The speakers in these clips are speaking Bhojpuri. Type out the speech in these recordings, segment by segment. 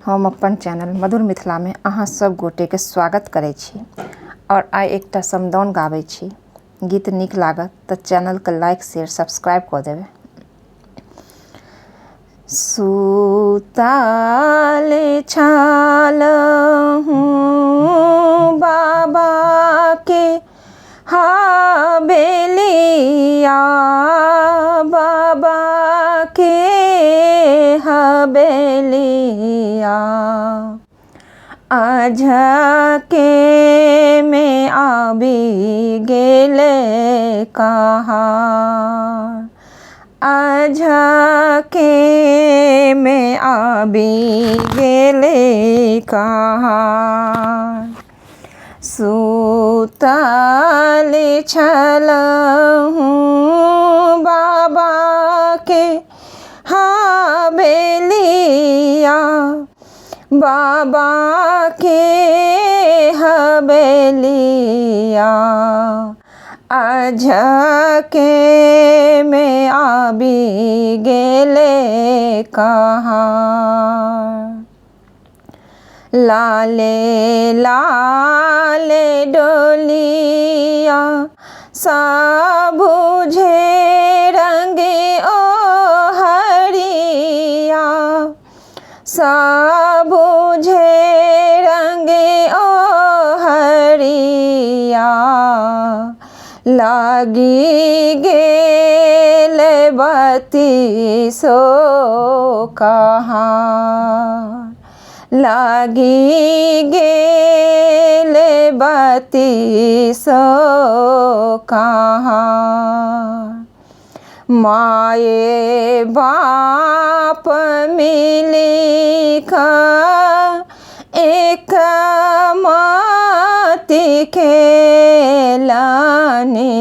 हम अपन चैनल मधुर मिथिला में अहाँ सब गोटे के स्वागत करै छी और आइ एकटा समदाउन गाबै छी। गीत नीक लागत तऽ चैनल के लाइक शेयर सब्सक्राइब कऽ देबै। सुताले छालहुँ बाबा के हबेलिया, बाबा के हबेलिया। अझके में आबि गेले कहार, अझके में आबि गेले कहार। सुतले छलहुँ बाबा के हबेलिया, बाबा के हबेलिया। अझके में आबि गेले कहार। लाले लाले डोलिया सबुझे रंगे ओ हरिया, सबुझे रंगे ओ हरिया। लागी गेल बत्ती सो कहार, लागी गेल बत्ती सो कहार। माए बाप मिली का एक माती खेलानी,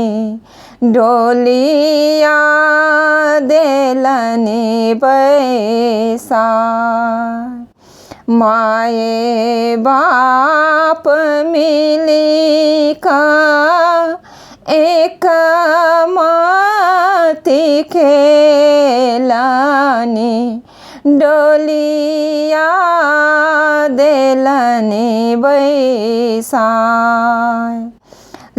डोलिया देलनी बैसा। माए बाप मिली का एक माती खेलानी, डोलिया देलनी बैसा।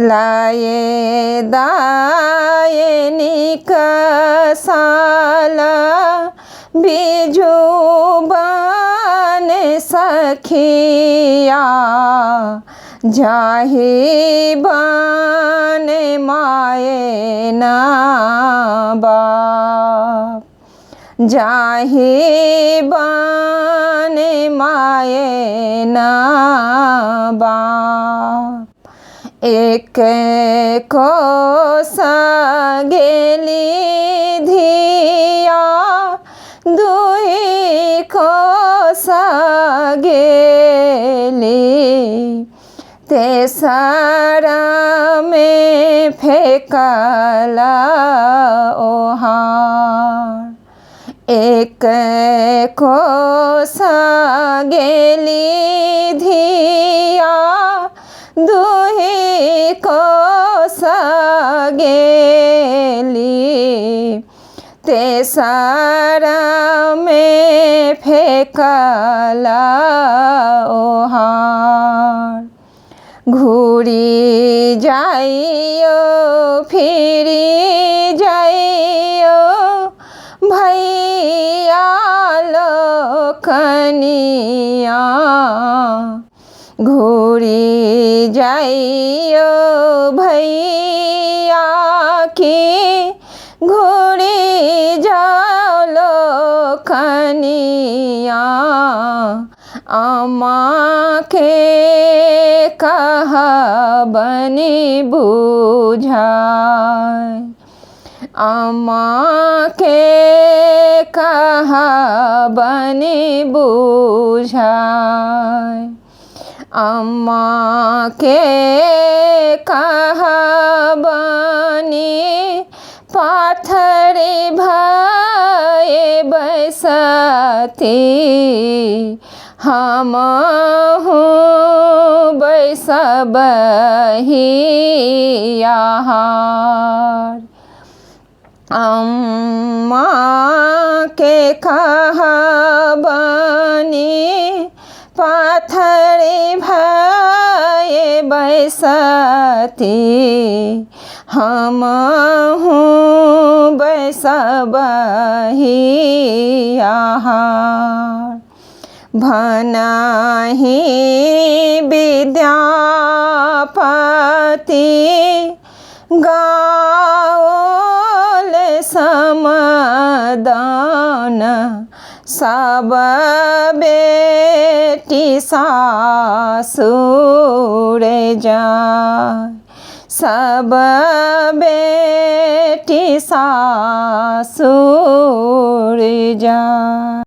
लाए दाए निकसाला बिजू बन सखिया, जाहि बन माए ना बाप, जाहि बन माए ना बाप। एक कोस गेली धिया, दुई कोस गेली, तेसरा में फेंकला ओहार। एक कोस गेली धिया, दुई कोस गेली, तेसरा में फेंकला ओहार। घूरी जाइयो फिरी जाइयो भैया लोकनिया, घूरी जाइयो भैया की, घूरी जाओ लोकनिया। अम्मा के कहाबनी बुझाय, अम्मा के कहाबनी बुझाय। अम्मा के कहाबनी पाथरी भए बैसती, हमहु बैसबही यार। अम्मा के कहाबनी पाथरी भये बैसती हमहु बैसबही आहार भनाहि विद्यापति गाओल समदान सब बेटी सासुर जाय सब बेटी सासुर जाय।